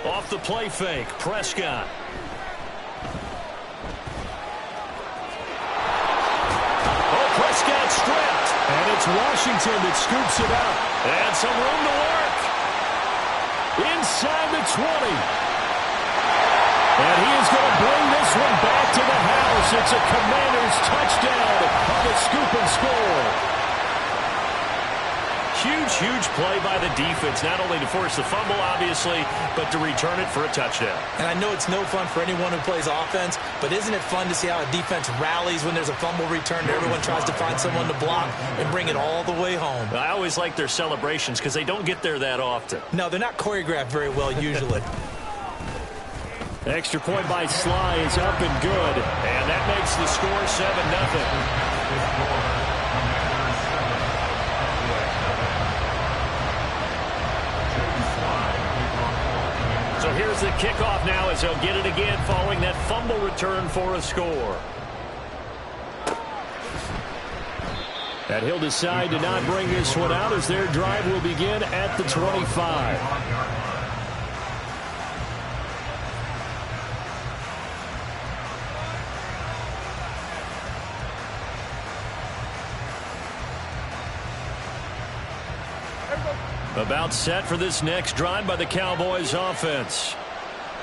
Off the play fake, Prescott. Oh, Prescott stripped. And it's Washington that scoops it up. And some room to work. Inside the 20. And he is going to bring this one back to the house. It's a Commanders touchdown on the scoop and score. Huge, huge play by the defense, not only to force the fumble, obviously, but to return it for a touchdown. And I know it's no fun for anyone who plays offense, but isn't it fun to see how a defense rallies when there's a fumble return and everyone tries to find someone to block and bring it all the way home? I always like their celebrations because they don't get there that often. No, they're not choreographed very well usually. Extra point by Sly is up and good, and that makes the score 7-0. So here's the kickoff now as they'll get it again following that fumble return for a score. And he'll decide to not bring this one out as their drive will begin at the 25. About set for this next drive by the Cowboys offense.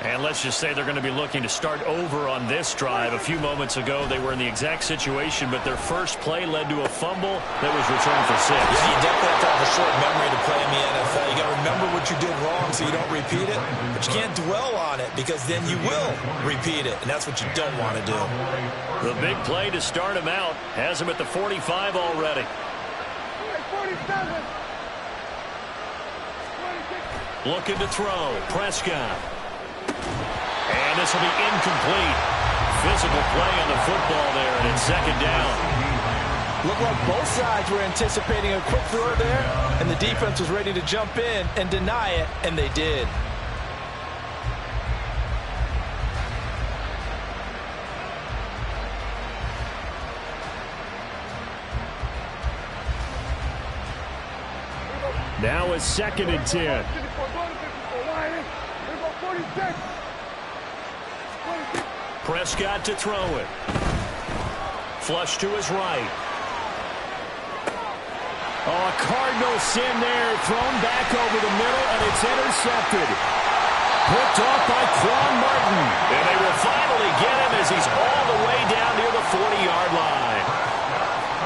And let's just say they're going to be looking to start over on this drive. A few moments ago, they were in the exact situation, but their first play led to a fumble that was returned for 6. Yeah, you definitely have to have a short memory to play in the NFL. You got to remember what you did wrong so you don't repeat it, but you can't dwell on it because then you will repeat it, and that's what you don't want to do. The big play to start him out has him at the 45 already. 47. Looking to throw. Prescott. And this will be incomplete. Physical play on the football there, and it's second down. Looked like both sides were anticipating a quick throw there, and the defense was ready to jump in and deny it, and they did. Now it's 2nd and 10. Prescott to throw it. Flush to his right. Oh, a Cardinal sin there. Thrown back over the middle, and it's intercepted. Picked off by Quan Martin. And they will finally get him as he's all the way down near the 40-yard line.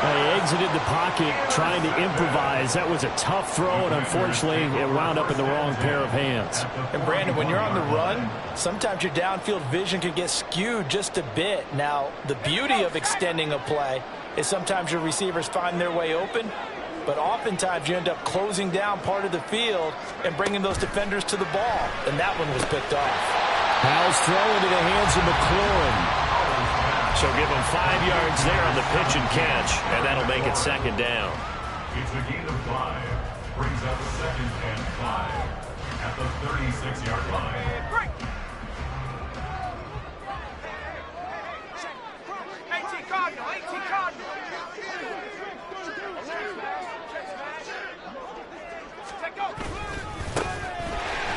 He exited the pocket trying to improvise. That was a tough throw, and unfortunately, it wound up in the wrong pair of hands. And, Brandon, when you're on the run, sometimes your downfield vision can get skewed just a bit. Now, the beauty of extending a play is sometimes your receivers find their way open, but oftentimes you end up closing down part of the field and bringing those defenders to the ball, and that one was picked off. Powell's throw into the hands of McLaurin. So give him 5 yards there on the pitch and catch, and that'll make it second down. It's a gain of 5. Brings up 2nd and 5 at the 36-yard line. 18 Cardinal, 18 Cardinal.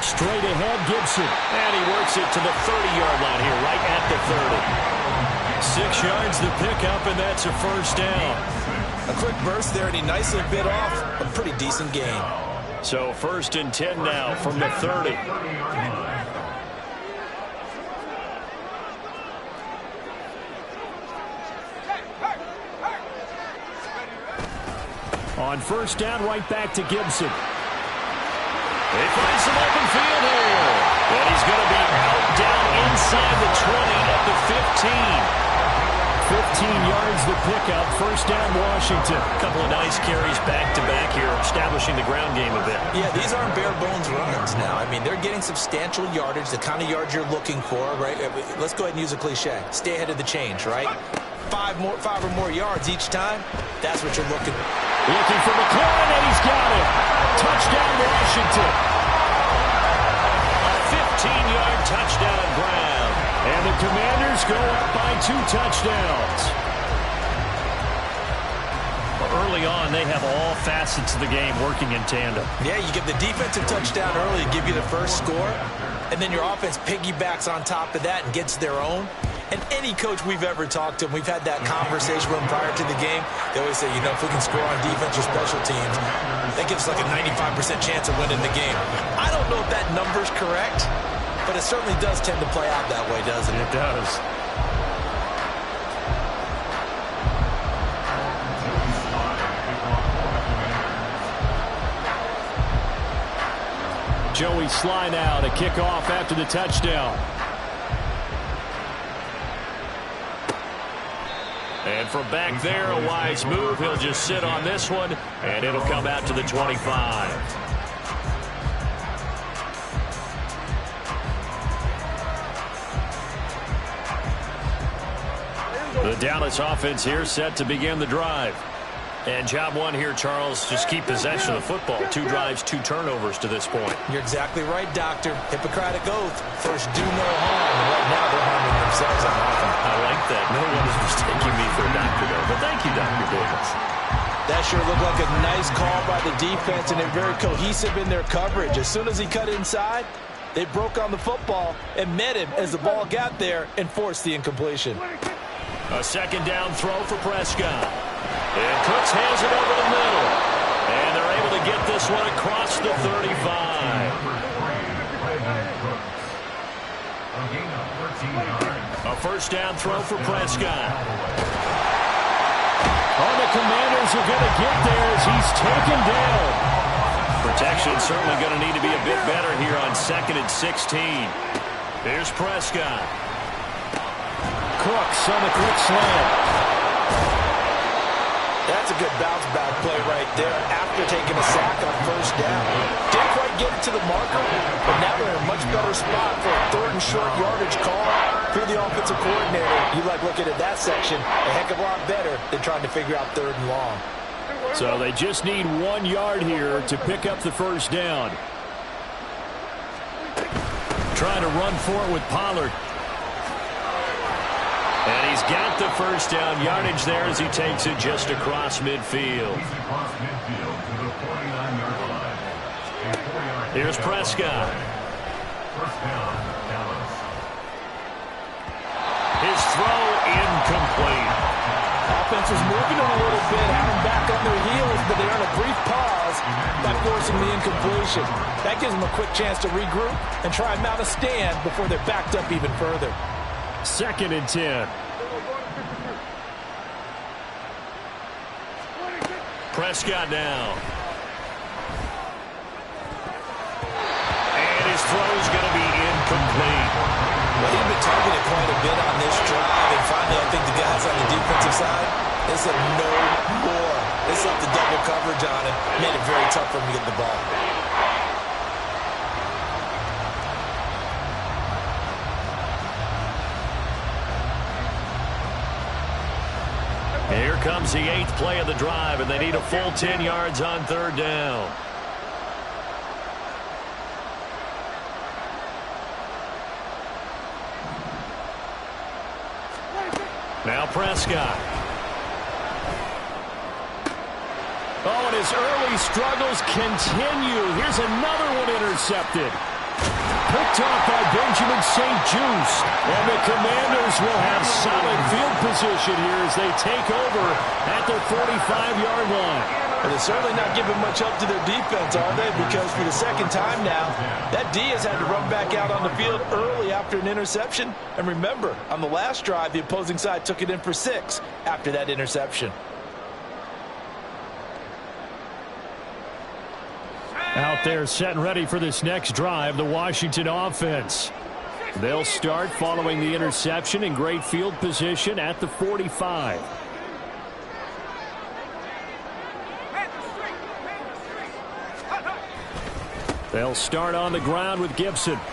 Straight ahead, Gibson. And he works it to the 30-yard line here, right at the 30. 6 yards to pick up, and that's a first down. A quick burst there, and he nicely bit off a pretty decent gain. So 1st and 10 now from the 30. On 1st down, right back to Gibson. They find some open field here. And he's going to be out down inside the 20 at the 15. 15 yards to pick up. First down, Washington. A couple of nice carries back-to-back here, establishing the ground game a bit. Yeah, these aren't bare-bones runs now. I mean, they're getting substantial yardage, the kind of yards you're looking for, right? Let's go ahead and use a cliche. Stay ahead of the change, right? 5 or more yards each time, that's what you're looking for. Looking for McLaurin, and he's got it. Touchdown, Washington. A 15-yard touchdown, Brown. And the Commanders go up by 2 touchdowns. early on, they have all facets of the game working in tandem. Yeah, you give the defensive touchdown early to give you the first score, and then your offense piggybacks on top of that and gets their own. And any coach we've ever talked to, and we've had that conversation with them prior to the game, they always say, if we can score on defense or special teams, that gives like a 95% chance of winning the game. I don't know if that number's correct, but it certainly does tend to play out that way, doesn't it? It does. Joey Sly now to kick off after the touchdown. And from back there, a wise move. He'll just sit on this one, and it'll come out to the 25. The Dallas offense here set to begin the drive. And job one here, Charles, just keep possession of the football. 2 drives, 2 turnovers to this point. You're exactly right, Doctor. Hippocratic oath. First, do no harm. And right now, they're harming themselves on offense. I like that. No one is mistaking me for a doctor, though. But thank you, Dr. Davis. That sure looked like a nice call by the defense, and they're very cohesive in their coverage. As soon as he cut inside, they broke on the football and met him as the ball got there and forced the incompletion. A second down throw for Prescott. And Cooks has it over the middle. And they're able to get this one across the 35. A first down throw for Prescott. Oh, the Commanders are going to get there as he's taken down. Protection certainly going to need to be a bit better here on 2nd and 16. Here's Prescott. Cooks on the quick slant. That's a good bounce-back play right there after taking a sack on first down. Didn't quite get it to the marker, but now they're in a much better spot for a 3rd and short yardage call. If you're the offensive coordinator, you like looking at that section a heck of a lot better than trying to figure out 3rd and long. So they just need 1 yard here to pick up the first down. Trying to run for it with Pollard. And he's got the first down yardage there as he takes it just across midfield. Here's Prescott. His throw incomplete. Offense was moving them a little bit, had them back on their heels, but they're on a brief pause by forcing the incompletion. That gives them a quick chance to regroup and try and mount a stand before they're backed up even further. 2nd and 10. Prescott now. And his throw's going to be incomplete. Well, he's been targeted quite a bit on this drive, and finally I think the guys on the defensive side, they said no more. They left the double coverage on him, made it very tough for him to get the ball. Here comes the 8th play of the drive, and they need a full 10 yards on 3rd down. Now Prescott. Oh, and his early struggles continue. Here's another one intercepted. Picked off by Benjamin St-Juste. And the Commanders will have solid field position here as they take over at their 45-yard line. Well, they're certainly not giving much help to their defense, are they? Because for the 2nd time now, that D has had to run back out on the field early after an interception. And remember, on the last drive, the opposing side took it in for 6 after that interception. Out there set and ready for this next drive, the Washington offense. They'll start following the interception in great field position at the 45. They'll start on the ground with Gibson. Room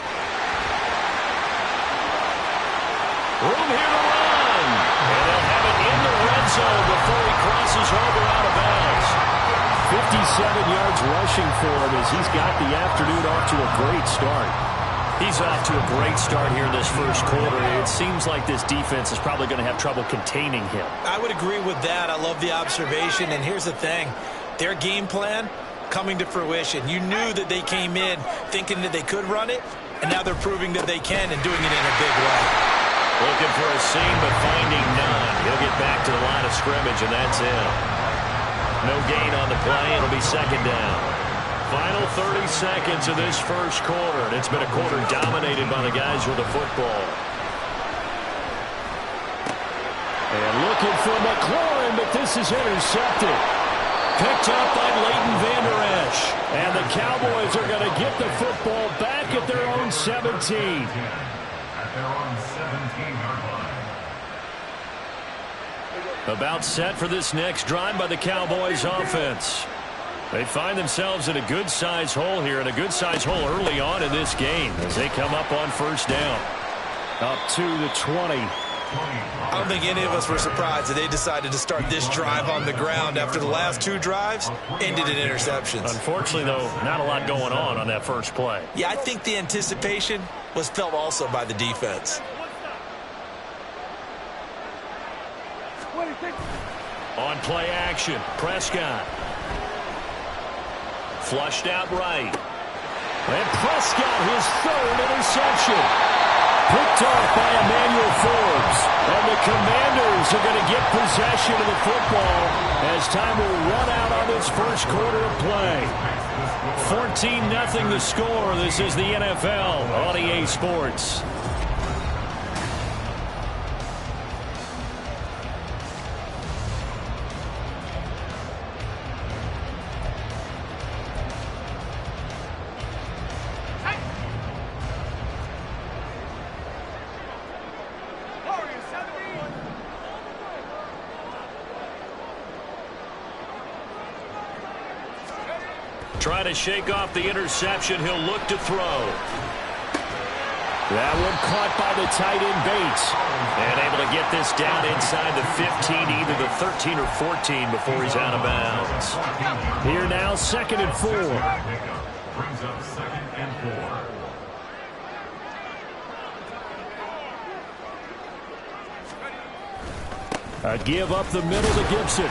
here to run. And they'll have it in the red zone before he crosses over out of bounds. 57 yards rushing for him as he's got the afternoon off to a great start. He's off to a great start here in this first quarter. It seems like this defense is probably going to have trouble containing him. I would agree with that. I love the observation. And here's the thing. Their game plan coming to fruition. You knew that they came in thinking that they could run it, and now they're proving that they can and doing it in a big way. Looking for a seam, but finding none. He'll get back to the line of scrimmage, and that's it. No gain on the play. It'll be second down. Final 30 seconds of this first quarter, and it's been a quarter dominated by the guys with the football. And looking for McLaurin, but this is intercepted. Picked up by Leighton Vander Esch. And the Cowboys are going to get the football back at their own 17. At their own 17-yard line. About set for this next drive by the Cowboys offense. They find themselves in a good-sized hole here, and a good-sized hole early on in this game as they come up on first down. Up to the 20. I don't think any of us were surprised that they decided to start this drive on the ground after the last two drives ended in interceptions. Unfortunately, though, not a lot going on that first play. Yeah, I think the anticipation was felt also by the defense. On play action, Prescott. Flushed out right. And Prescott, his third interception. Picked off by Emmanuel Forbes. And the Commanders are going to get possession of the football as time will run out on this first quarter of play. 14-0 the score. This is the NFL on EA Sports. Trying to shake off the interception. He'll look to throw. That one caught by the tight end Bates. And able to get this down inside the 15, either the 13 or 14 before he's out of bounds. Here now, 2nd and 4. Brings up 2nd and 4. A give up the middle to Gibson.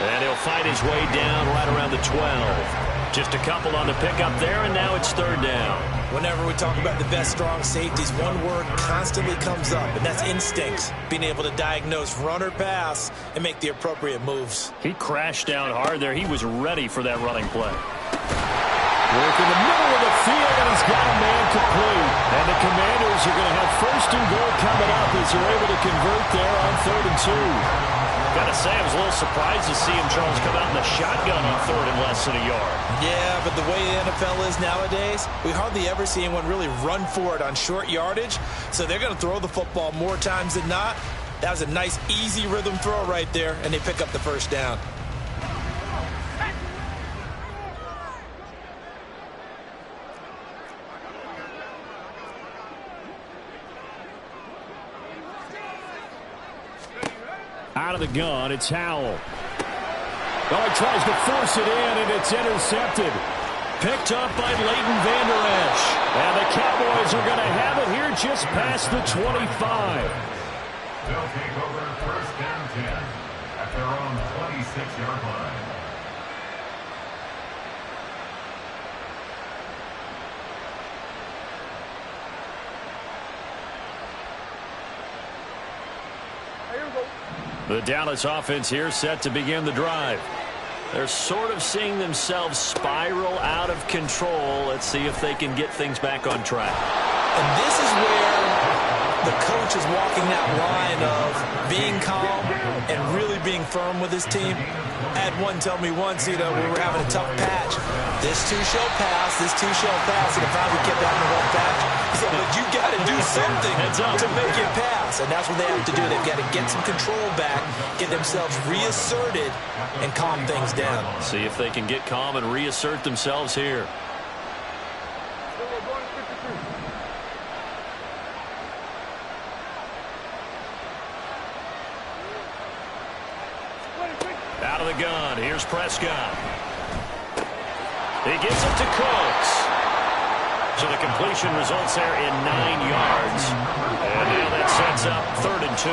And he'll fight his way down right around the 12. Just a couple on the pickup there, and now it's 3rd down. Whenever we talk about the best strong safeties, one word constantly comes up, and that's instincts. Being able to diagnose run or pass and make the appropriate moves. He crashed down hard there. He was ready for that running play. Work in the middle of the field, and he's got a man complete. And the Commanders are going to have 1st and goal coming up as they're able to convert there on 3rd and 2. Got to say, I was a little surprised to see him, Charles, come out in the shotgun on 3rd and less than a yard. Yeah, but the way the NFL is nowadays, we hardly ever see anyone really run for it on short yardage. So they're going to throw the football more times than not. That was a nice, easy rhythm throw right there, and they pick up the 1st down. Out of the gun, it's Howell. Oh, he tries to force it in, and it's intercepted. Picked up by Leighton Vander Esch. And the Cowboys are going to have it here just past the 25. They'll take over 1st and 10 at their own 26-yard line. The Dallas offense here set to begin the drive. They're sort of seeing themselves spiral out of control. Let's see if they can get things back on track. And this is where the coach is walking that line of being calm and really being firm with his team. I had one tell me once, we were having a tough patch. This too shall pass, this too shall pass. And if I would get down the rough patch, he said, but you got to do something to make it pass. And that's what they have to do. They've got to get some control back, get themselves reasserted, and calm things down. See if they can get calm and reassert themselves here. Out of the gun, here's Prescott. He gives it to Cooks. So the completion results there in 9 yards. And now that sets up 3rd and 2.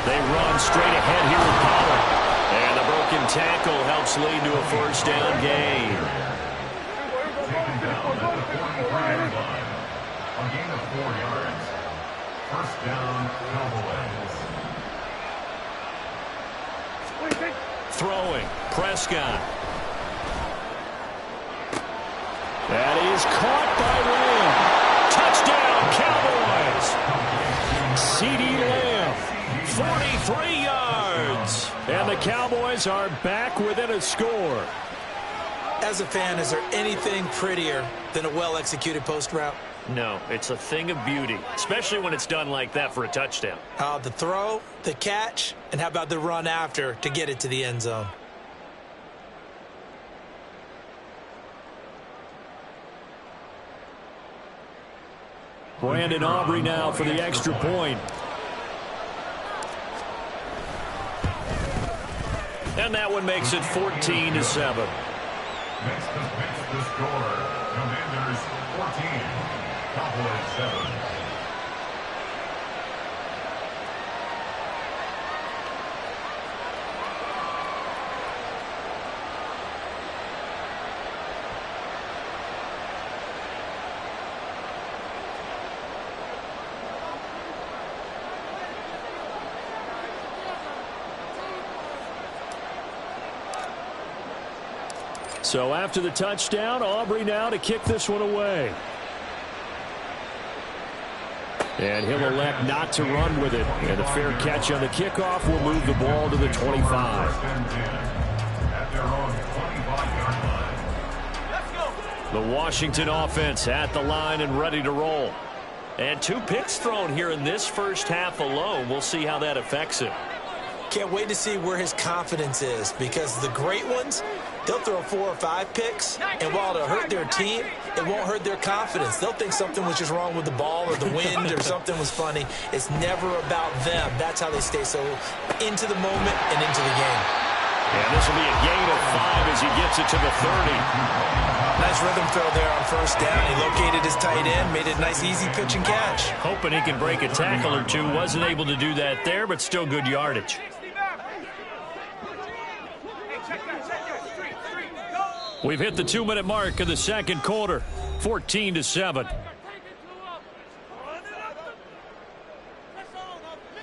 They run straight ahead here with Pollard. And the broken tackle helps lead to a 1st down gain. Taken down at the 43-yard line. A gain of 4 yards. 1st down, Cowboys. Throwing, Prescott. That is caught by Lamb. Touchdown, Cowboys. CeeDee Lamb, 43 yards. And the Cowboys are back within a score. As a fan, is there anything prettier than a well-executed post route? No, it's a thing of beauty, especially when it's done like that for a touchdown. The throw, the catch, and how about the run after to get it to the end zone? Brandon Aubrey now for the extra point. And that one makes it 14-7. Makes the score. Commanders 14, Cowboys 7. So after the touchdown, Aubrey now to kick this one away. And he'll elect not to run with it. And a fair catch on the kickoff will move the ball to the 25. At their own 25-yard line. The Washington offense at the line and ready to roll. And 2 picks thrown here in this first half alone. We'll see how that affects him. Can't wait to see where his confidence is, because the great ones, they'll throw 4 or 5 picks, and while it'll hurt their team, it won't hurt their confidence. They'll think something was just wrong with the ball or the wind or something was funny. It's never about them. That's how they stay so into the moment and into the game. And this will be a gain of 5 as he gets it to the 30. Nice rhythm throw there on 1st down. He located his tight end, made it a nice, easy pitch and catch. Hoping he can break a tackle or two. Wasn't able to do that there, but still good yardage. We've hit the 2-minute mark of the second quarter, 14-7.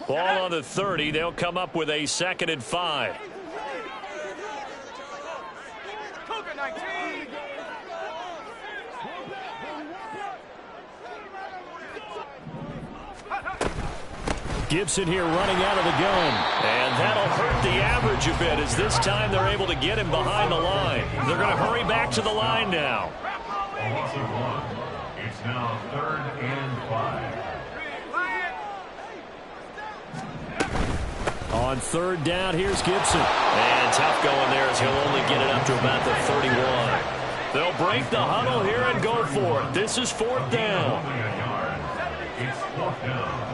Ball on the 30. They'll come up with a 2nd and 5. Gibson here running out of the gun. And that'll hurt the average a bit, as this time they're able to get him behind the line. They're going to hurry back to the line now. A loss of 1. It's now 3rd and 5. On 3rd down, here's Gibson. And tough going there, as he'll only get it up to about the 31. They'll break the huddle here and go for it. This is 4th down. Only a yard. It's 4th down.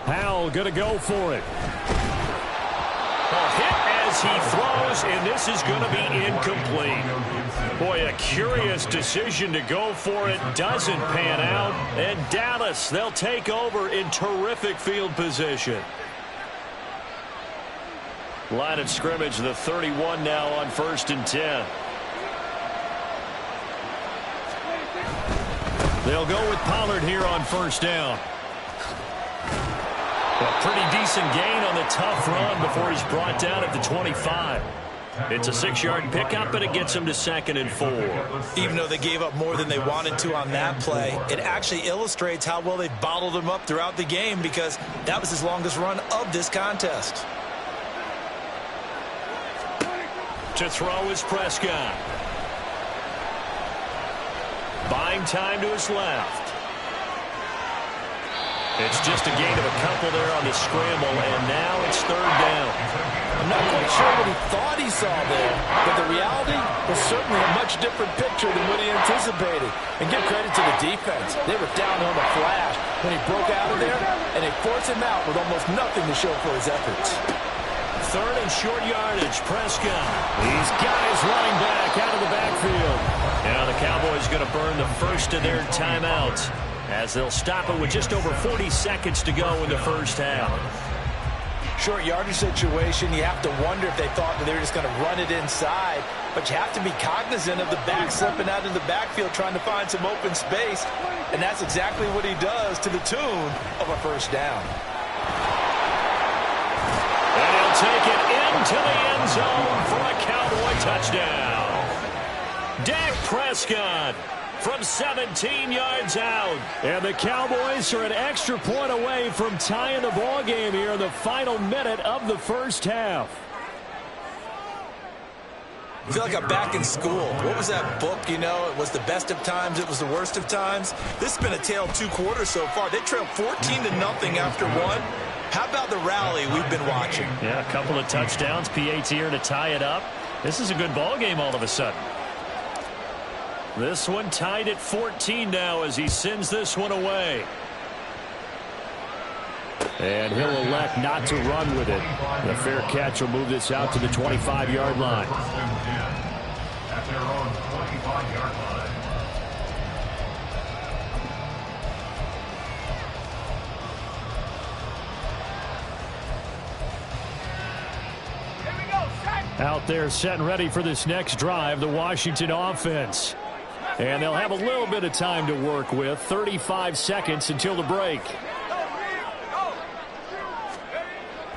Powell going to go for it. A hit as he throws, and this is going to be incomplete. Boy, a curious decision to go for it. Doesn't pan out. And Dallas, they'll take over in terrific field position. Line of scrimmage, the 31 now on 1st and 10. They'll go with Pollard here on 1st down. A pretty decent gain on the tough run before he's brought down at the 25. It's a 6-yard pickup, and it gets him to 2nd and 4. Even though they gave up more than they wanted to on that play, it actually illustrates how well they bottled him up throughout the game, because that was his longest run of this contest. To throw is Prescott. Buying time to his left. It's just a gain of a couple there on the scramble, and now it's 3rd down. I'm not quite sure what he thought he saw there, but the reality was certainly a much different picture than what he anticipated. And give credit to the defense. They were down on the flash when he broke out of there, and they forced him out with almost nothing to show for his efforts. third and short yardage. Prescott. He's got his running back out of the backfield. Now the Cowboys going to burn the first of their timeouts as they'll stop it with just over 40 seconds to go in the first half. Short yardage situation, you have to wonder if they thought that they were just going to run it inside. But you have to be cognizant of the back slipping out of the backfield trying to find some open space. And that's exactly what he does to the tune of a first down. And he'll take it into the end zone for a Cowboy touchdown. Dak Prescott from 17 yards out. And the Cowboys are an extra point away from tying the ball game here in the final minute of the first half. I feel like I'm back in school. What was that book, you know? It was the best of times, it was the worst of times. This has been a tale of two quarters so far. They trailed 14-0 after one. How about the rally we've been watching? Yeah, a couple of touchdowns. PAT here to tie it up. This is a good ball game all of a sudden. This one tied at 14 now as he sends this one away. And he'll elect not to run with it. The fair catch will move this out to the 25-yard line. At their own 25-yard line. Here we go, set. Out there set and ready for this next drive, the Washington offense. And they'll have a little bit of time to work with, 35 seconds until the break.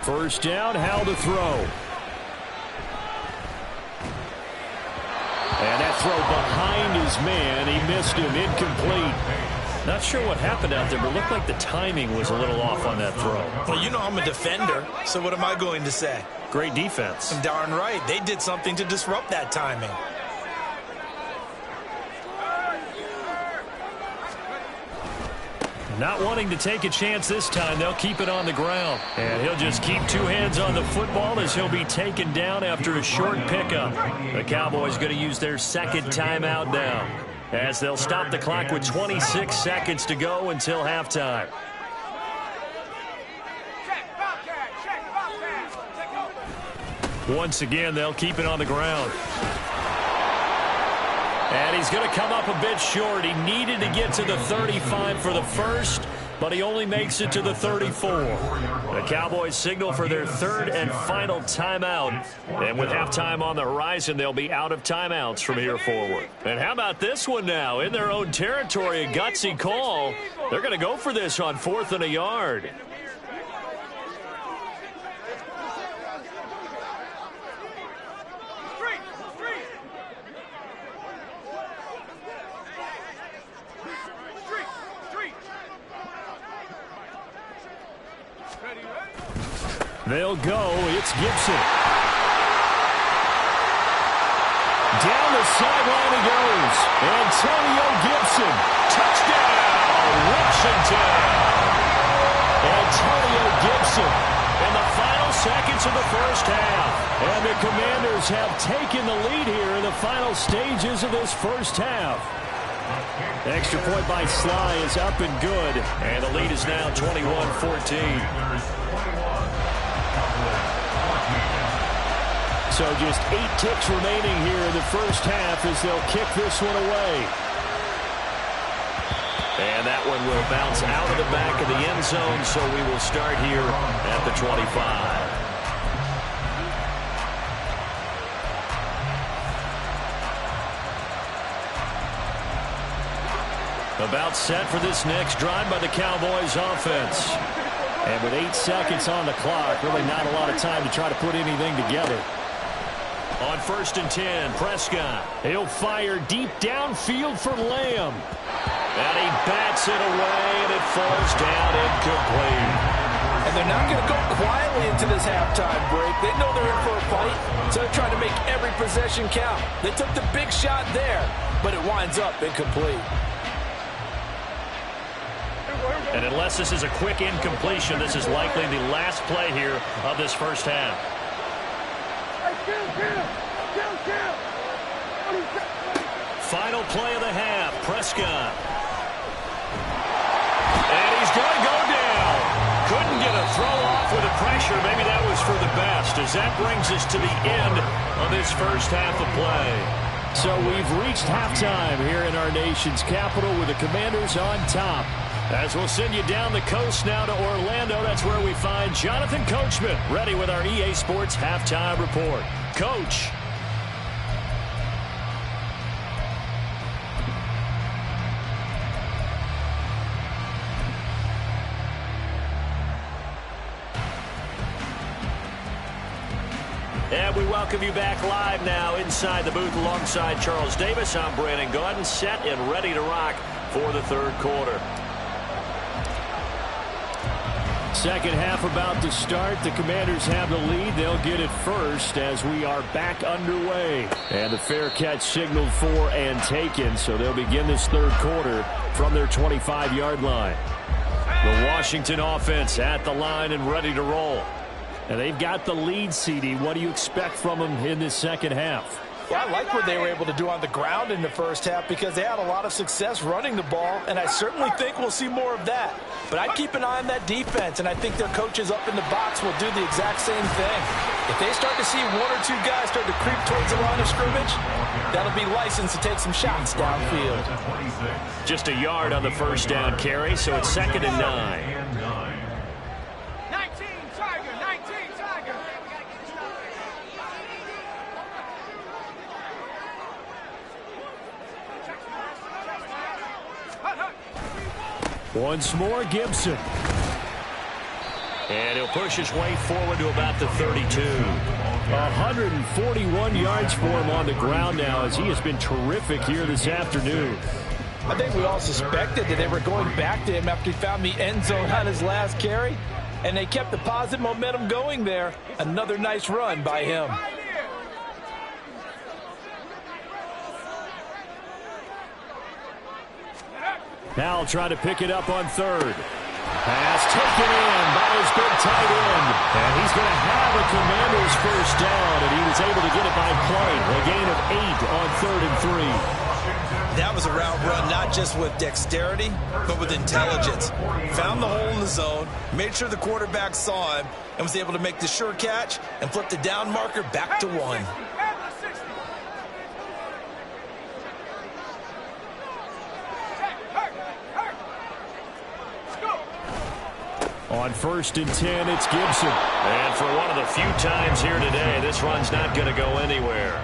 First down, Howell to throw. And that throw behind his man, he missed him, incomplete. Not sure what happened out there, but it looked like the timing was a little off on that throw. Well, you know I'm a defender, so what am I going to say? Great defense. Darn right. They did something to disrupt that timing. Not wanting to take a chance this time, they'll keep it on the ground. And he'll just keep two hands on the football as he'll be taken down after a short pickup. The Cowboys going to use their second timeout now as they'll stop the clock with 26 seconds to go until halftime. Check, Bobcat, check, Bobcat. Check over. Once again, they'll keep it on the ground. And he's going to come up a bit short. He needed to get to the 35 for the first, but he only makes it to the 34. The Cowboys signal for their third and final timeout. And with halftime on the horizon, they'll be out of timeouts from here forward. And how about this one now? In their own territory, a gutsy call. They're going to go for this on 4th and a yard. They'll go. It's Gibson. Down the sideline he goes. Antonio Gibson. Touchdown, Washington. Antonio Gibson in the final seconds of the first half. And the Commanders have taken the lead here in the final stages of this first half. Extra point by Sly is up and good. And the lead is now 21-14. So just 8 ticks remaining here in the first half as they'll kick this one away. And that one will bounce out of the back of the end zone, so we will start here at the 25. About set for this next drive by the Cowboys offense. And with 8 seconds on the clock, really not a lot of time to try to put anything together. On 1st and 10, Prescott. He'll fire deep downfield for Lamb. And he bats it away, and it falls down incomplete. And they're not going to go quietly into this halftime break. They know they're in for a fight, so they're trying to make every possession count. They took the big shot there, but it winds up incomplete. And unless this is a quick incompletion, this is likely the last play here of this first half. Final play of the half, Prescott. And he's going to go down. Couldn't get a throw off with the pressure. Maybe that was for the best, as that brings us to the end of this first half of play. So we've reached halftime here in our nation's capital with the Commanders on top. As we'll send you down the coast now to Orlando, that's where we find Jonathan Coachman, ready with our EA Sports Halftime Report. Coach. And we welcome you back live now inside the booth alongside Charles Davis. I'm Brandon Gaudin, set and ready to rock for the third quarter. Second half about to start. The Commanders have the lead. They'll get it first as we are back underway. And the fair catch signaled for and taken, so they'll begin this third quarter from their 25-yard line. The Washington offense at the line and ready to roll. And they've got the lead, CD. What do you expect from them in this second half? Well, I like what they were able to do on the ground in the first half because they had a lot of success running the ball, and I certainly think we'll see more of that. But I'd keep an eye on that defense, and I think their coaches up in the box will do the exact same thing. If they start to see one or two guys start to creep towards the line of scrimmage, that'll be licensed to take some shots downfield. Just a yard on the first down carry, so it's 2nd and 9. Once more, Gibson. And he'll push his way forward to about the 32. 141 yards for him on the ground now as he has been terrific here this afternoon. I think we all suspected that they were going back to him after he found the end zone on his last carry, and they kept the positive momentum going there. Another nice run by him. Now I'll try to pick it up on third. Pass taken in by his big tight end. And he's going to have a Commanders first down, and he was able to get it by play. A gain of 8 on 3rd and 3. That was a route run, not just with dexterity, but with intelligence. Found the hole in the zone, made sure the quarterback saw him, and was able to make the sure catch and flip the down marker back to 1. On 1st and 10, it's Gibson. And for one of the few times here today, this run's not going to go anywhere.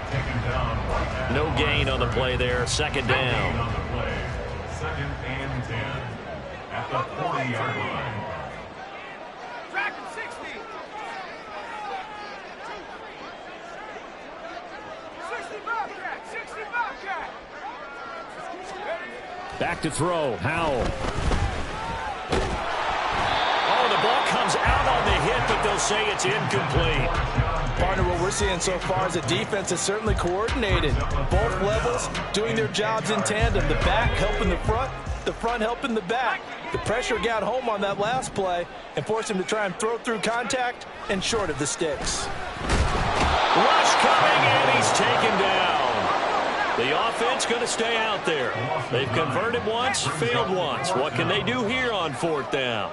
No gain on the play there. 2nd down. 2nd and 10 at the 40-yard line. Track him 60. 60 Bobcat. 60 Bobcat. Back to throw. Howell. The ball comes out on the hit, but they'll say it's incomplete. Partner, what we're seeing so far is the defense is certainly coordinated. Both levels doing their jobs in tandem. The back helping the front helping the back. The pressure got home on that last play and forced him to try and throw through contact and short of the sticks. Rush coming, and he's taken down. The offense going to stay out there. They've converted once, failed once. What can they do here on 4th down?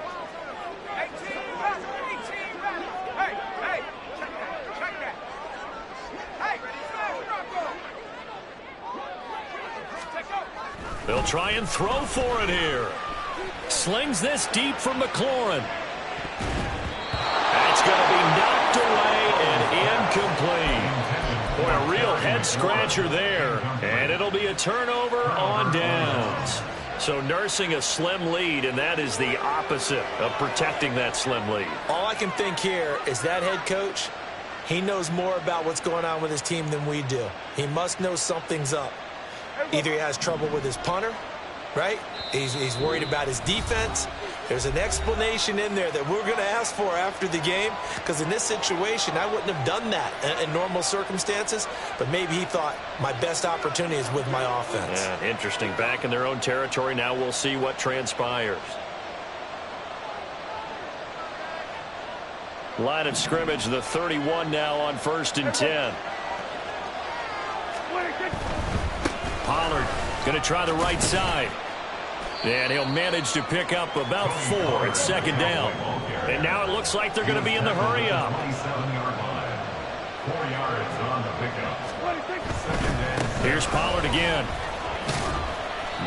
They'll try and throw for it here. Slings this deep from McLaurin. That's going to be knocked away and incomplete. Boy, a real head-scratcher there. And it'll be a turnover on downs. So nursing a slim lead, and that is the opposite of protecting that slim lead. All I can think here is that head coach, he knows more about what's going on with his team than we do. He must know something's up. Either he has trouble with his punter, right? He's worried about his defense. There's an explanation in there that we're going to ask for after the game, because in this situation, I wouldn't have done that in normal circumstances, but maybe he thought my best opportunity is with my offense. Yeah, interesting. Back in their own territory. Now we'll see what transpires. Line of scrimmage, the 31 now on 1st and 10. Pollard going to try the right side. And he'll manage to pick up about 4 at second down. And now it looks like they're going to be in the hurry-up. 27-yard line. 4 yards on the pickup. Here's Pollard again.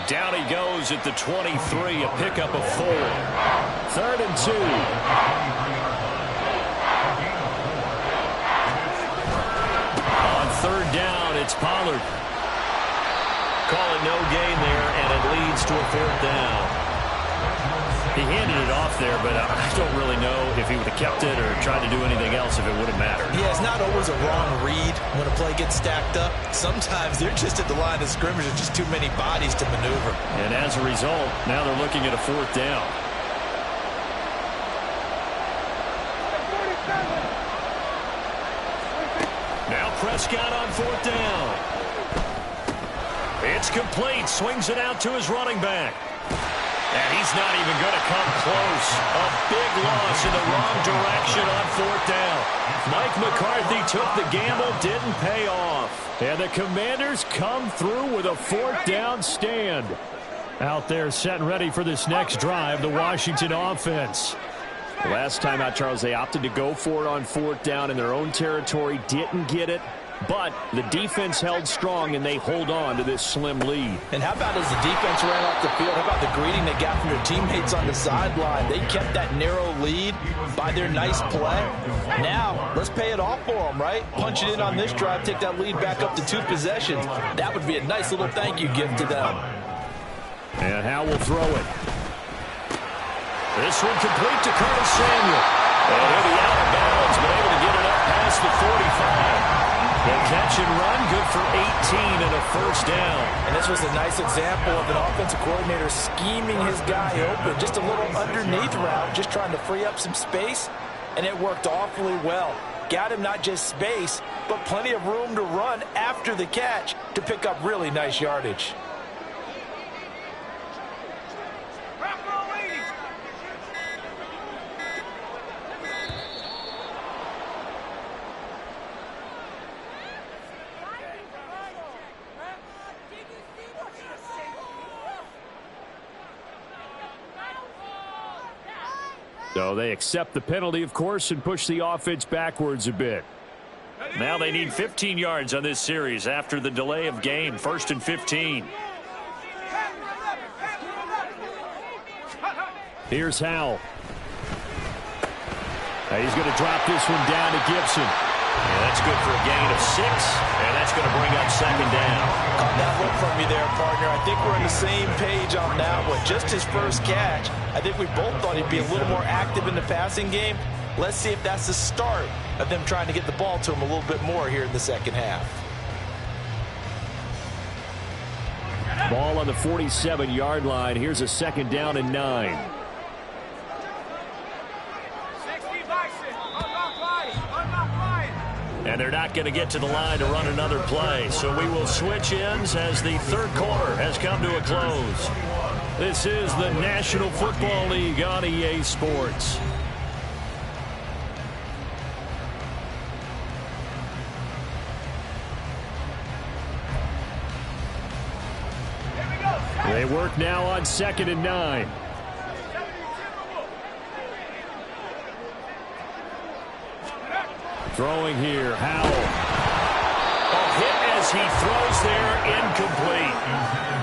Down he goes at the 23, a pickup of 4. 3rd and 2. On 3rd down, it's Pollard. Call it no gain there, and it leads to a 4th down. He handed it off there, but I don't really know if he would have kept it or tried to do anything else if it would have mattered. Yeah, it's not always a wrong read when a play gets stacked up. Sometimes they're just at the line of scrimmage. There's just too many bodies to maneuver. And as a result, now they're looking at a 4th down. Now Prescott on 4th down. It's complete. Swings it out to his running back. And he's not even going to come close. A big loss in the wrong direction on 4th down. Mike McCarthy took the gamble, didn't pay off. And the Commanders come through with a 4th down stand. Out there set and ready for this next drive, the Washington offense. Last time out, Charles, they opted to go for it on 4th down in their own territory. Didn't get it. But the defense held strong, and they hold on to this slim lead. And how about as the defense ran off the field, how about the greeting they got from their teammates on the sideline? They kept that narrow lead by their nice play. Now, let's pay it off for them, right? Punch it in on this drive, take that lead back up to 2 possessions. That would be a nice little thank you gift to them. And Howe will throw it. This one complete to Curtis Samuel. And he'll be out of bounds, but able to get it up past the 45. The catch and run, good for 18 and a 1st down. And this was a nice example of an offensive coordinator scheming his guy open. Just a little underneath route, just trying to free up some space, and it worked awfully well. Got him not just space, but plenty of room to run after the catch to pick up really nice yardage. So they accept the penalty, of course, and push the offense backwards a bit. Now they need 15 yards on this series after the delay of game. 1st and 15. Here's Howell. He's going to drop this one down to Gibson. And that's good for a gain of 6, and that's going to bring up 2nd down. Caught that look from me there, partner. I think we're on the same page on that one. Just his first catch. I think we both thought he'd be a little more active in the passing game. Let's see if that's the start of them trying to get the ball to him a little bit more here in the second half. Ball on the 47-yard line. Here's a 2nd down and 9. And they're not going to get to the line to run another play. So we will switch ends as the 3rd quarter has come to a close. This is the National Football League on EA Sports. They work now on 2nd and 9. Throwing here, Howell. A hit as he throws there, incomplete.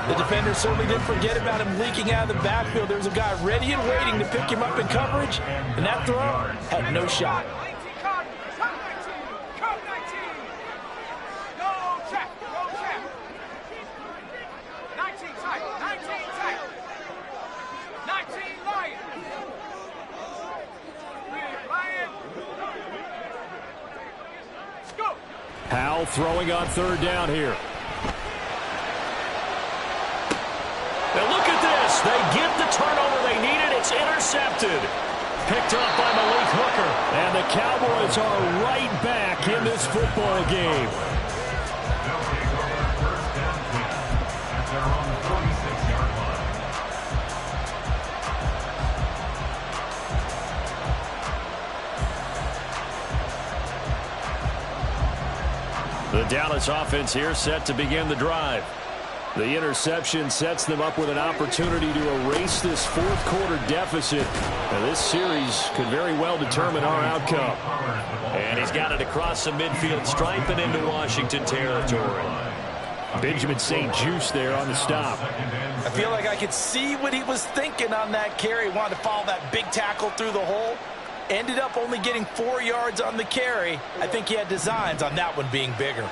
The defender certainly didn't forget about him leaking out of the backfield. There's a guy ready and waiting to pick him up in coverage, and that throw had no shot. Howell throwing on 3rd down here. Now look at this. They get the turnover they needed. It's intercepted. Picked up by Malik Hooker. And the Cowboys are right back in this football game. The Dallas offense here set to begin the drive. The interception sets them up with an opportunity to erase this fourth quarter deficit. Now, this series could very well determine our outcome. And he's got it across the midfield stripe and into Washington territory. Benjamin St-Juste there on the stop. I feel like I could see what he was thinking on that carry. He wanted to follow that big tackle through the hole. Ended up only getting 4 yards on the carry. I think he had designs on that one being bigger.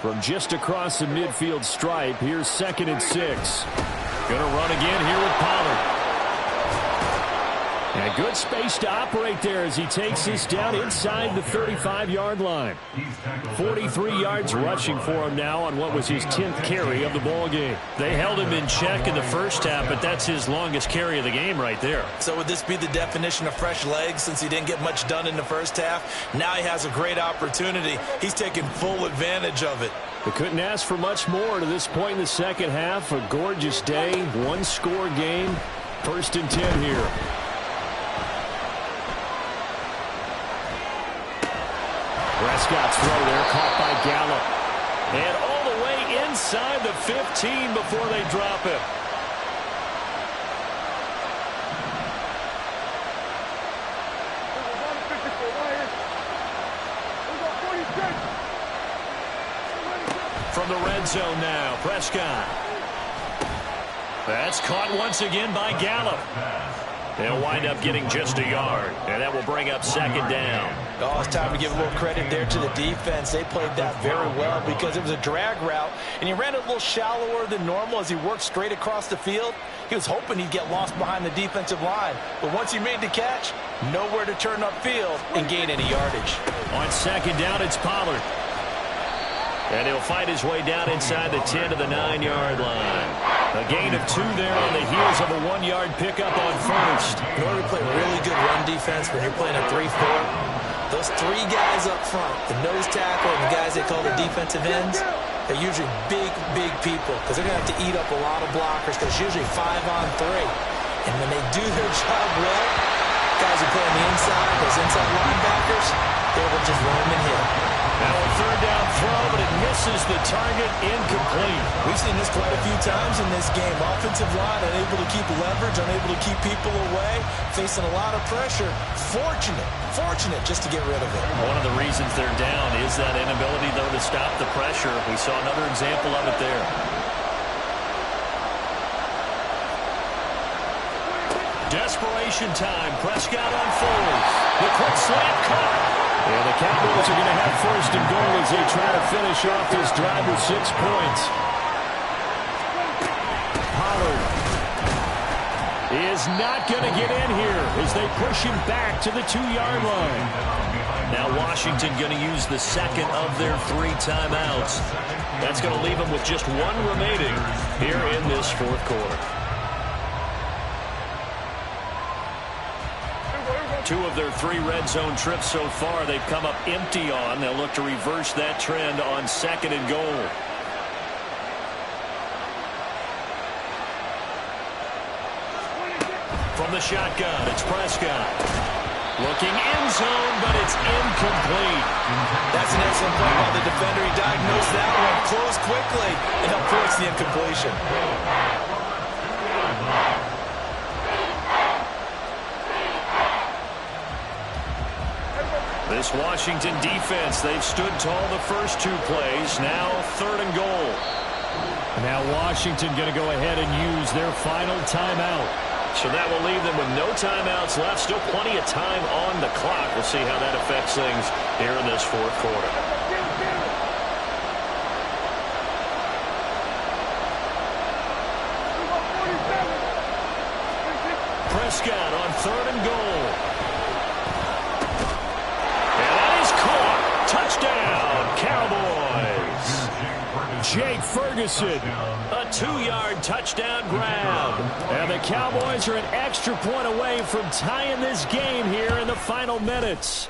From just across the midfield stripe, here's 2nd and 6. Going to run again here with Pollard. And a good space to operate there as he takes this down inside the 35-yard line. 43 yards rushing for him now on what was his 10th carry of the ball game. They held him in check in the first half, but that's his longest carry of the game right there. So would this be the definition of fresh legs since he didn't get much done in the first half? Now he has a great opportunity. He's taking full advantage of it. They couldn't ask for much more to this point in the second half. A gorgeous day, one-score game. 1st and 10 here. Prescott's throw there, caught by Gallup. And all the way inside the 15 before they drop it. From the red zone now, Prescott. That's caught once again by Gallup. They'll wind up getting just a yard, and that will bring up 2nd down. Oh, it's time to give a little credit there to the defense. They played that very well because it was a drag route, and he ran it a little shallower than normal as he worked straight across the field. He was hoping he'd get lost behind the defensive line, but once he made the catch, nowhere to turn upfield and gain any yardage. On 2nd down, it's Pollard. And he'll fight his way down inside the 10 to the 9-yard line. A gain of 2 there on the heels of a 1-yard pickup on 1st. In order to play really good run defense when you're playing a 3-4, those 3 guys up front, the nose tackle and the guys they call the defensive ends, they're usually big, big people because they're going to have to eat up a lot of blockers because it's usually 5-on-3. And when they do their job well, guys who play on the inside, those inside linebackers, they will just run them and hit them. Now a 3rd down throw, but it misses the target, incomplete. We've seen this quite a few times in this game. Offensive line unable to keep leverage, unable to keep people away, facing a lot of pressure. Fortunate just to get rid of it. One of the reasons they're down is that inability, though, to stop the pressure. We saw another example of it there. Desperation time. Prescott on 4th. The quick slant caught. And the Cowboys are going to have 1st and goal as they try to finish off this drive with 6 points. Pollard is not going to get in here as they push him back to the 2-yard line. Now Washington going to use the 2nd of their 3 timeouts. That's going to leave them with just 1 remaining here in this 4th quarter. 2 of their 3 red zone trips so far they've come up empty on. They'll look to reverse that trend on 2nd and goal. From the shotgun, it's Prescott. Looking end zone, but it's incomplete. That's an excellent play by the defender. He diagnosed that one, closed quickly, and helped force the incompletion. This Washington defense, they've stood tall the first 2 plays. Now 3rd and goal. Now Washington going to go ahead and use their final timeout. So that will leave them with no timeouts left. Still plenty of time on the clock. We'll see how that affects things here in this 4th quarter. Prescott on 3rd and goal. And that is caught. Touchdown, Cowboys. Jake Ferguson, a 2-yard touchdown grab. And the Cowboys are an extra point away from tying this game here in the final minutes.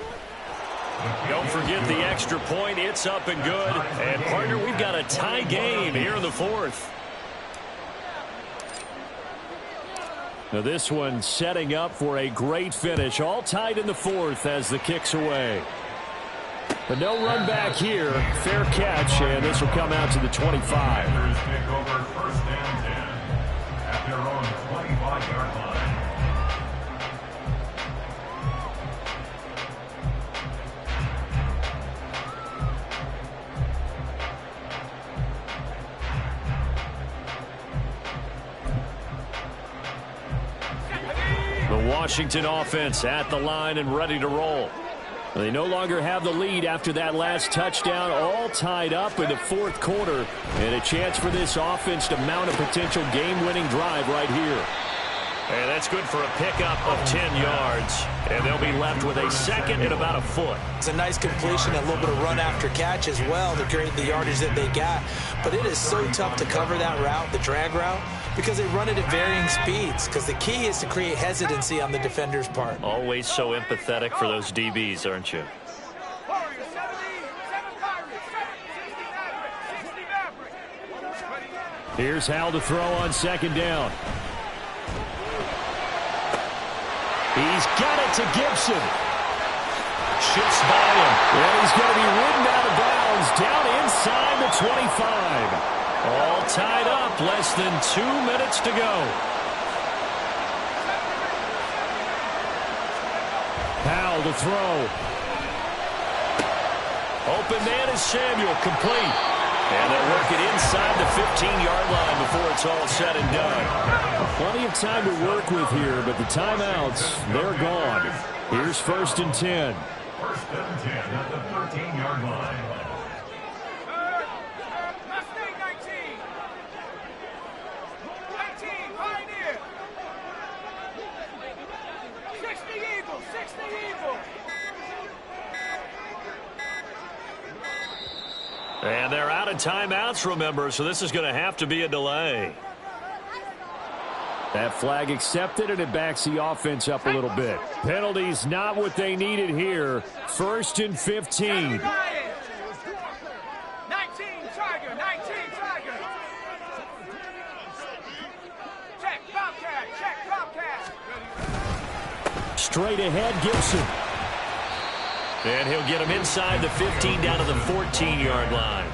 Don't forget the extra point. It's up and good. And, partner, we've got a tie game here in the 4th. Now this one setting up for a great finish. All tied in the 4th as the kick's away. But no run back here. Fair catch, and this will come out to the 25. Commanders take over first down 10 at their own 25-yard line. The Washington offense at the line and ready to roll. They no longer have the lead after that last touchdown, all tied up in the fourth quarter, and a chance for this offense to mount a potential game-winning drive right here. And that's good for a pickup of 10 yards, and they'll be left with a second and about a foot. It's a nice completion, a little bit of run after catch as well to create the yardage that they got. But it is so tough to cover that route, the drag route, because they run it at varying speeds, because the key is to create hesitancy on the defender's part. Always so empathetic for those DBs, aren't you? Warriors 70, 7 Pirates, 60 Mavericks. Here's Hal to throw on second down. He's got it to Gibson. Shifts by him. And he's going to be ridden out of bounds down inside the 25. All tied up, less than 2 minutes to go. Powell to throw. Open man is Samuel, complete. And they'll work it inside the 15-yard line before it's all said and done. Plenty of time to work with here, but the timeouts, they're gone. Here's first and 10. First and 10 at the 13-yard line. Mustang 19. 19, Pioneer. 60 Eagles, 60 Eagles. And they're out of timeouts, remember, so this is going to have to be a delay. That flag accepted, and it backs the offense up a little bit. Penalties not what they needed here. First and 15. 19 Tiger, 19 Tiger. Check Bobcat, check Bobcat. Straight ahead, Gibson. And he'll get him inside the 15 down to the 14-yard line.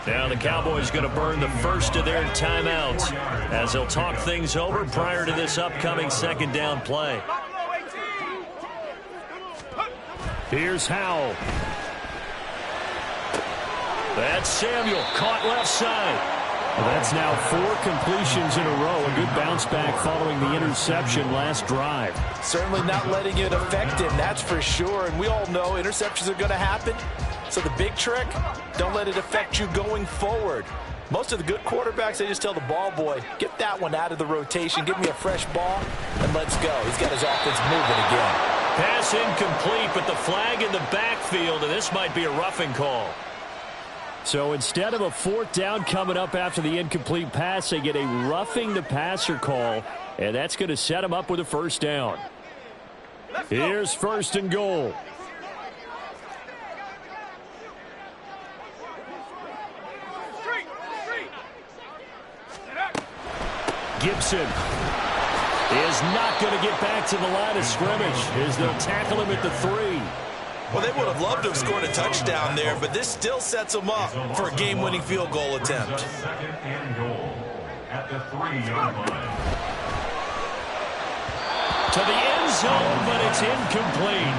Now the Cowboys going to burn the first of their timeouts as they'll talk things over prior to this upcoming second down play. Here's Howell. That's Samuel, caught left side. Well, that's now 4 completions in a row. A good bounce back following the interception last drive. Certainly not letting it affect him, that's for sure. And we all know interceptions are going to happen. So the big trick, don't let it affect you going forward. Most of the good quarterbacks, they just tell the ball boy, get that one out of the rotation, give me a fresh ball, and let's go. He's got his offense moving again. Pass incomplete, but the flag in the backfield, and this might be a roughing call. So instead of a fourth down coming up after the incomplete pass, they get a roughing the passer call, and that's going to set them up with a first down. Here's first and goal. Gibson is not going to get back to the line of scrimmage as they'll tackle him at the 3. Well, they would have loved to have scored a touchdown there, but this still sets them up for a game-winning field goal attempt. Second and goal at the 3-yard line. To the end zone, but it's incomplete.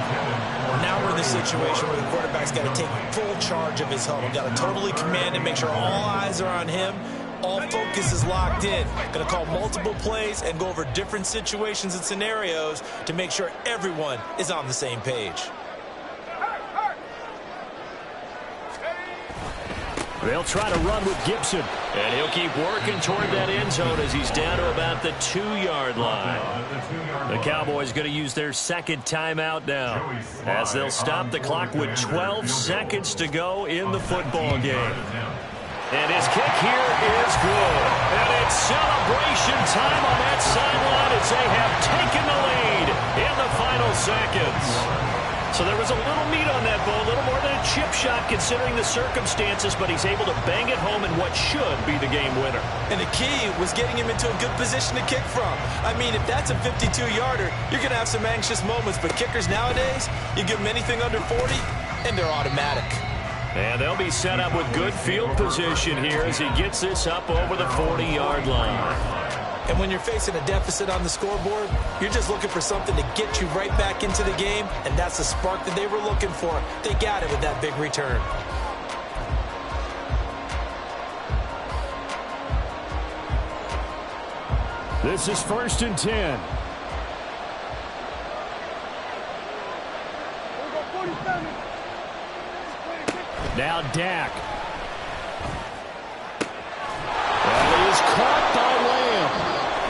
Now we're in the situation where the quarterback's got to take full charge of his huddle. Got to totally command and make sure all eyes are on him. All focus is locked in. Going to call multiple plays and go over different situations and scenarios to make sure everyone is on the same page. They'll try to run with Gibson. And he'll keep working toward that end zone as he's down to about the 2-yard line. The Cowboys going to use their second timeout now as they'll stop the clock with 12 seconds to go in the football game. And his kick here is good. And it's celebration time on that sideline as they have taken the lead in the final seconds. So there was a little meat on that ball, a little more than a chip shot considering the circumstances, but he's able to bang it home in what should be the game winner. And the key was getting him into a good position to kick from. I mean, if that's a 52-yarder, you're going to have some anxious moments, but kickers nowadays, you give them anything under 40, and they're automatic. And they'll be set up with good field position here as he gets this up over the 40-yard line. And when you're facing a deficit on the scoreboard, you're just looking for something to get you right back into the game, and that's the spark that they were looking for. They got it with that big return. This is 1st and 10. Now Dak. And he is caught by Lamb.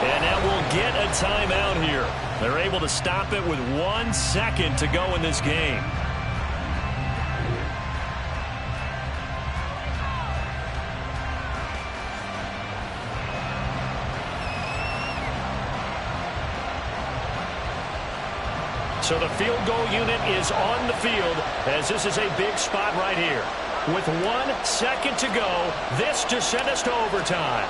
And that will get a timeout here. They're able to stop it with 1 second to go in this game. So the field goal unit is on the field as this is a big spot right here. With 1 second to go, this just sent us to overtime.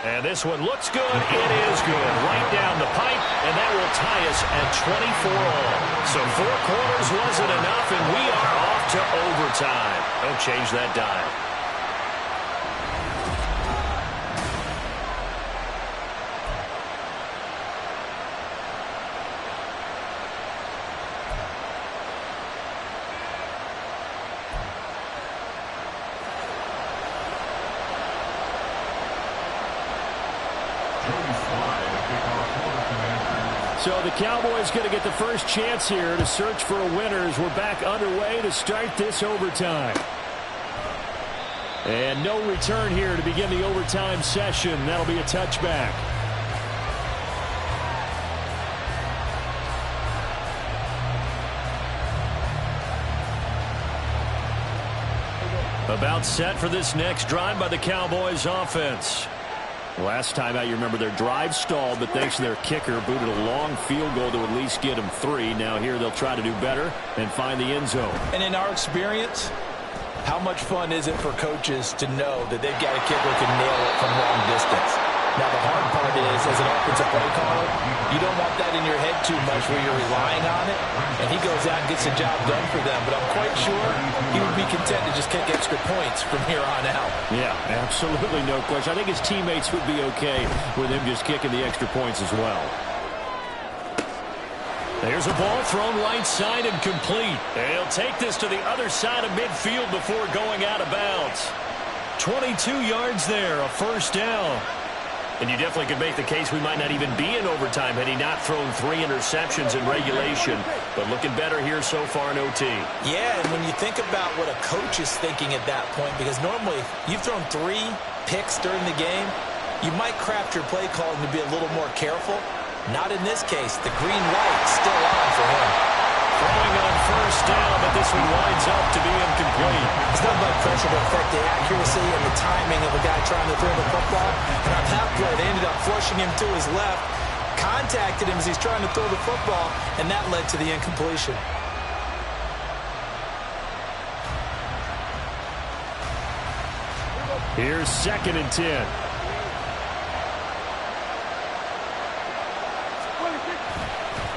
And this one looks good. It is good. Right down the pipe, and that will tie us at 24 all. So 4 quarters wasn't enough, and we are off to overtime. Don't change that dime. So the Cowboys going to get the first chance here to search for a winner as we're back underway to start this overtime. And no return here to begin the overtime session. That'll be a touchback. About set for this next drive by the Cowboys offense. Last time out, you remember their drive stalled, but thanks to their kicker, booted a long field goal to at least get them 3. Now here they'll try to do better and find the end zone. And in our experience, how much fun is it for coaches to know that they've got a kicker who can nail it from long distance? Now, the hard part is, as an offensive play caller, you don't want that in your head too much where you're relying on it, and he goes out and gets the job done for them. But I'm quite sure he would be content to just kick extra points from here on out. Yeah, absolutely no question. I think his teammates would be okay with him just kicking the extra points as well. There's a ball thrown right side and complete. And he'll take this to the other side of midfield before going out of bounds. 22 yards there, a first down. And you definitely could make the case we might not even be in overtime had he not thrown 3 interceptions in regulation. But looking better here so far in OT. Yeah, and when you think about what a coach is thinking at that point, because normally you've thrown 3 picks during the game, you might craft your play calling to be a little more careful. Not in this case. The green light still on for him. Throwing on first down, but this one winds up to be incomplete. It's not about pressure to affect the accuracy and the timing of a guy trying to throw the football. And on that play, they ended up flushing him to his left, contacted him as he's trying to throw the football, and that led to the incompletion. Here's 2nd and 10.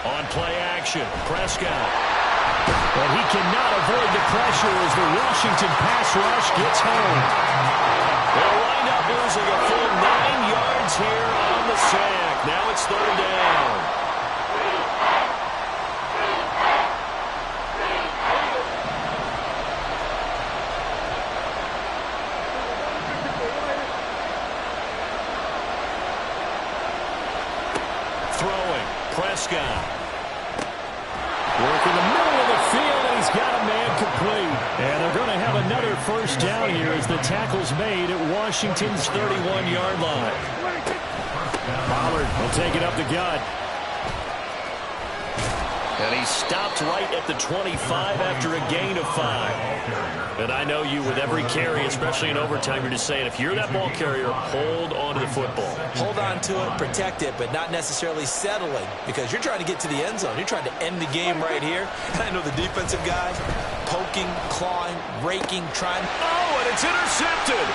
On play action, Prescott. And he cannot avoid the pressure as the Washington pass rush gets home. They'll wind up losing a full 9 yards here on the sack. Now it's 3rd down. Throwing, Prescott. Work in the middle of the field, and he's got a man complete. And they're going to have another first down here as the tackle's made at Washington's 31-yard line. Pollard will take it up the gut. And he stopped right at the 25 after a gain of 5. And I know you, with every carry, especially in overtime, you're just saying, if you're that ball carrier, hold on to the football. Hold on to it, protect it, but not necessarily settling, because you're trying to get to the end zone. You're trying to end the game right here. And I know the defensive guys poking, clawing, raking, trying. Oh, and it's intercepted.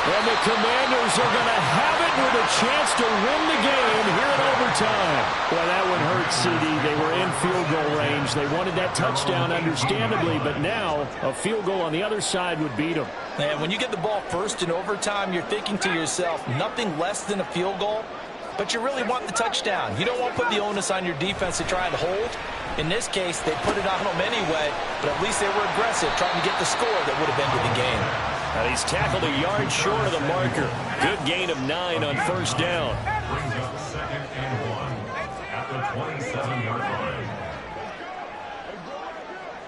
And the Commanders are going to have it with a chance to win the game here in overtime. Boy, that one hurt, CD. They were in field goal range. They wanted that touchdown, understandably, but now a field goal on the other side would beat them. And when you get the ball first in overtime, you're thinking to yourself, nothing less than a field goal, but you really want the touchdown. You don't want to put the onus on your defense to try and hold. In this case, they put it on them anyway, but at least they were aggressive, trying to get the score that would have ended the game. And he's tackled a yard short of the marker. Good gain of 9 on first down. Brings up 2nd and 1 at the 27-yard line.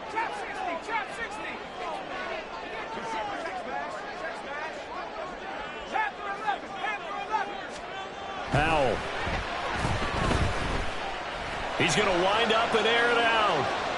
Trap 60, trap 60. Panther 11, Panther 11. Powell. He's going to wind up and air it out.